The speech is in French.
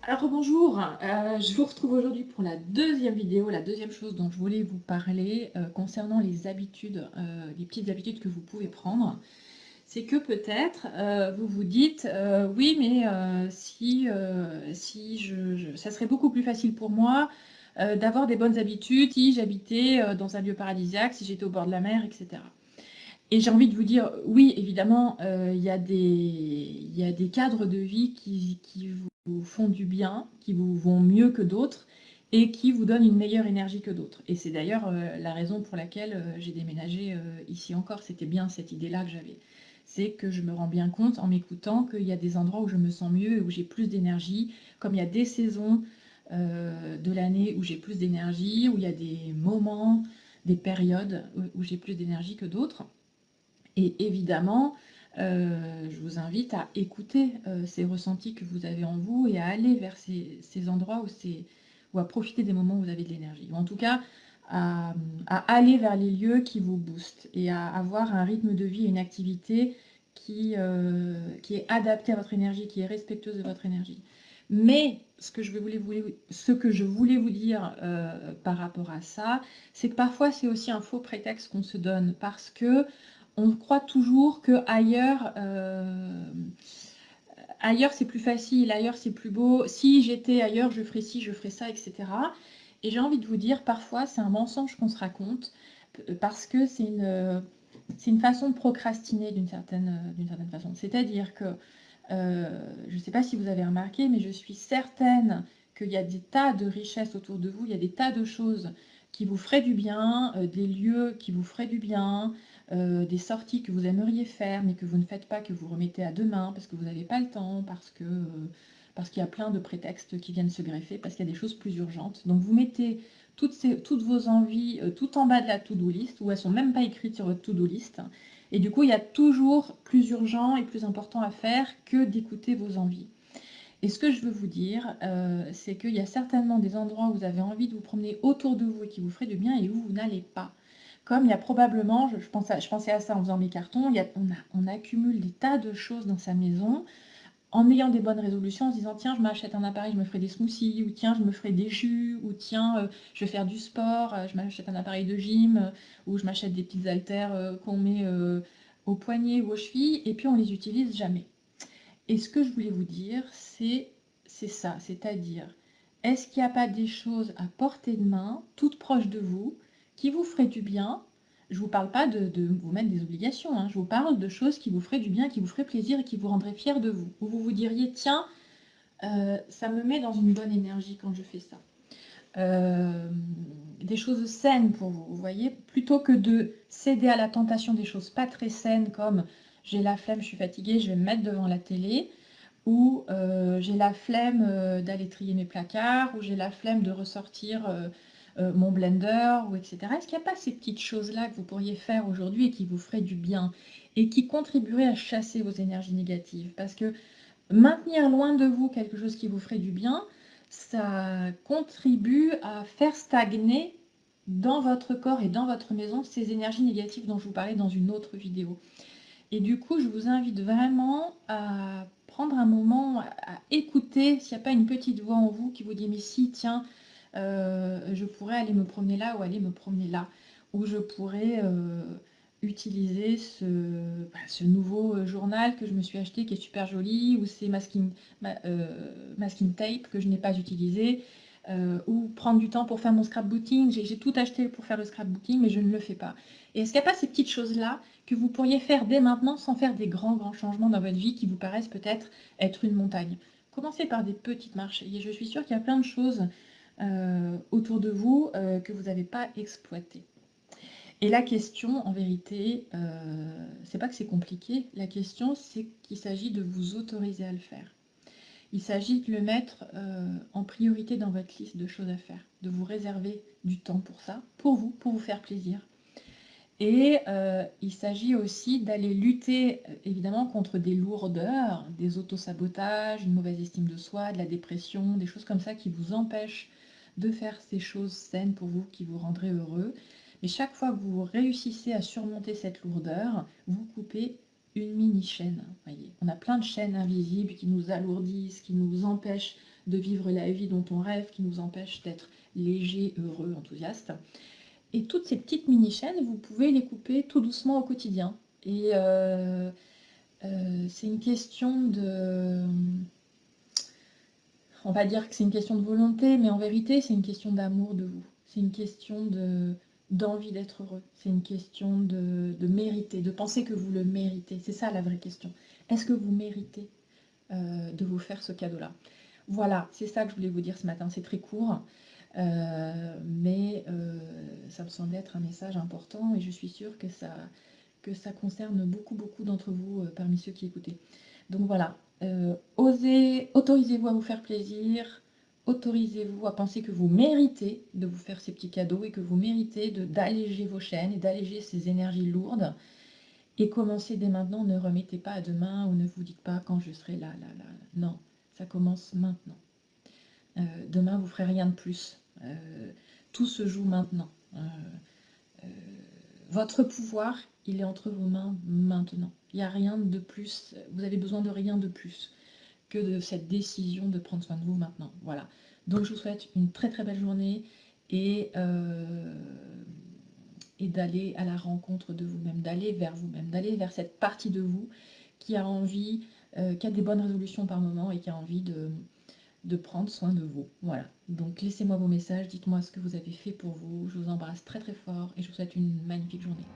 Alors bonjour, je vous retrouve aujourd'hui pour la deuxième vidéo, la deuxième chose dont je voulais vous parler concernant les habitudes, les petites habitudes que vous pouvez prendre. C'est que peut-être vous vous dites oui mais ça serait beaucoup plus facile pour moi d'avoir des bonnes habitudes si j'habitais dans un lieu paradisiaque, si j'étais au bord de la mer, etc. Et j'ai envie de vous dire, oui, évidemment, il y a des cadres de vie qui vous font du bien, qui vous vont mieux que d'autres et qui vous donnent une meilleure énergie que d'autres. Et c'est d'ailleurs la raison pour laquelle j'ai déménagé ici encore. C'était bien cette idée-là que j'avais. C'est que je me rends bien compte en m'écoutant qu'il y a des endroits où je me sens mieux et où j'ai plus d'énergie, comme il y a des saisons de l'année où j'ai plus d'énergie, où il y a des moments, des périodes où j'ai plus d'énergie que d'autres. Et évidemment, je vous invite à écouter ces ressentis que vous avez en vous et à aller vers ces endroits ou à profiter des moments où vous avez de l'énergie. Ou en tout cas, à, à aller vers les lieux qui vous boostent et à avoir un rythme de vie et une activité qui est adapté à votre énergie, qui est respectueuse de votre énergie. Mais ce que je voulais vous dire par rapport à ça, c'est que parfois c'est aussi un faux prétexte qu'on se donne parce que on croit toujours que ailleurs c'est plus facile, ailleurs c'est plus beau, si j'étais ailleurs je ferais ci, je ferais ça, etc. Et j'ai envie de vous dire, parfois c'est un mensonge qu'on se raconte, parce que c'est une façon de procrastiner d'une certaine façon. C'est-à-dire que, je ne sais pas si vous avez remarqué, mais je suis certaine qu'il y a des tas de richesses autour de vous, il y a des tas de choses qui vous feraient du bien, des lieux qui vous feraient du bien, des sorties que vous aimeriez faire mais que vous ne faites pas, que vous remettez à demain parce que vous n'avez pas le temps, parce qu'il y a plein de prétextes qui viennent se greffer, parce qu'il y a des choses plus urgentes. Donc vous mettez toutes vos envies tout en bas de la to-do list, ou elles ne sont même pas écrites sur votre to-do list. Et du coup, il y a toujours plus urgent et plus important à faire que d'écouter vos envies. Et ce que je veux vous dire, c'est qu'il y a certainement des endroits où vous avez envie de vous promener autour de vous et qui vous feraient du bien et où vous n'allez pas. Comme il y a probablement, je pensais à ça en faisant mes cartons, on accumule des tas de choses dans sa maison en ayant des bonnes résolutions, en se disant tiens, je m'achète un appareil, je me ferai des smoothies, ou tiens, je me ferai des jus, ou tiens, je vais faire du sport, je m'achète un appareil de gym, ou je m'achète des petites haltères qu'on met au poignet ou aux chevilles, et puis on les utilise jamais. Et ce que je voulais vous dire, c'est ça, c'est-à-dire, est-ce qu'il n'y a pas des choses à portée de main, toutes proches de vous, qui vous feraient du bien? Je ne vous parle pas de vous mettre des obligations, hein, je vous parle de choses qui vous feraient du bien, qui vous feraient plaisir et qui vous rendraient fiers de vous. Où vous vous diriez, tiens, ça me met dans une bonne énergie quand je fais ça. Euh, des choses saines pour vous, vous voyez, plutôt que de céder à la tentation des choses pas très saines comme j'ai la flemme, je suis fatiguée, je vais me mettre devant la télé, ou j'ai la flemme d'aller trier mes placards, ou j'ai la flemme de ressortir mon blender, ou etc. Est-ce qu'il n'y a pas ces petites choses-là que vous pourriez faire aujourd'hui et qui vous feraient du bien et qui contribueraient à chasser vos énergies négatives? Parce que maintenir loin de vous quelque chose qui vous ferait du bien, ça contribue à faire stagner dans votre corps et dans votre maison ces énergies négatives dont je vous parlais dans une autre vidéo. Et du coup, je vous invite vraiment à prendre un moment, à écouter s'il n'y a pas une petite voix en vous qui vous dit mais si, tiens, je pourrais aller me promener là ou aller me promener là, ou je pourrais utiliser ce nouveau journal que je me suis acheté qui est super joli, ou ces masking tape que je n'ai pas utilisé, ou prendre du temps pour faire mon scrapbooking. J'ai tout acheté pour faire le scrapbooking mais je ne le fais pas. Et est-ce qu'il n'y a pas ces petites choses-là que vous pourriez faire dès maintenant sans faire des grands changements dans votre vie qui vous paraissent peut-être être une montagne? Commencez par des petites marches et je suis sûre qu'il y a plein de choses autour de vous que vous n'avez pas exploitées. Et la question, en vérité, c'est pas que c'est compliqué, la question c'est qu'il s'agit de vous autoriser à le faire. Il s'agit de le mettre en priorité dans votre liste de choses à faire, de vous réserver du temps pour ça, pour vous faire plaisir. Et il s'agit aussi d'aller lutter évidemment contre des lourdeurs, des autosabotages, une mauvaise estime de soi, de la dépression, des choses comme ça qui vous empêchent de faire ces choses saines pour vous, qui vous rendraient heureux. Mais chaque fois que vous réussissez à surmonter cette lourdeur, vous coupez une mini-chaîne. Voyez. On a plein de chaînes invisibles qui nous alourdissent, qui nous empêchent de vivre la vie dont on rêve, qui nous empêche d'être léger, heureux, enthousiaste. Et toutes ces petites mini-chaînes, vous pouvez les couper tout doucement au quotidien. Et c'est une question de... On va dire que c'est une question de volonté, mais en vérité, c'est une question d'amour de vous. C'est une question d'envie d'être heureux. C'est une question de mériter, de penser que vous le méritez. C'est ça la vraie question. Est-ce que vous méritez de vous faire ce cadeau-là? Voilà, c'est ça que je voulais vous dire ce matin. C'est très court, mais ça me semble être un message important et je suis sûre que ça concerne beaucoup d'entre vous parmi ceux qui écoutaient. Donc voilà, autorisez-vous à vous faire plaisir, autorisez-vous à penser que vous méritez de vous faire ces petits cadeaux et que vous méritez d'alléger vos chaînes et d'alléger ces énergies lourdes. Et commencez dès maintenant, ne remettez pas à demain ou ne vous dites pas quand je serai là. Non, ça commence maintenant. Demain, vous ne ferez rien de plus. Tout se joue maintenant. Votre pouvoir, il est entre vos mains maintenant. Il n'y a rien de plus. Vous avez besoin de rien de plus que de cette décision de prendre soin de vous maintenant. Voilà. Donc, je vous souhaite une très belle journée et d'aller à la rencontre de vous-même, d'aller vers vous-même, d'aller vers cette partie de vous qui a envie, qui a des bonnes résolutions par moment et qui a envie de prendre soin de vous. Voilà. Donc, laissez-moi vos messages, dites-moi ce que vous avez fait pour vous. Je vous embrasse très fort et je vous souhaite une magnifique journée.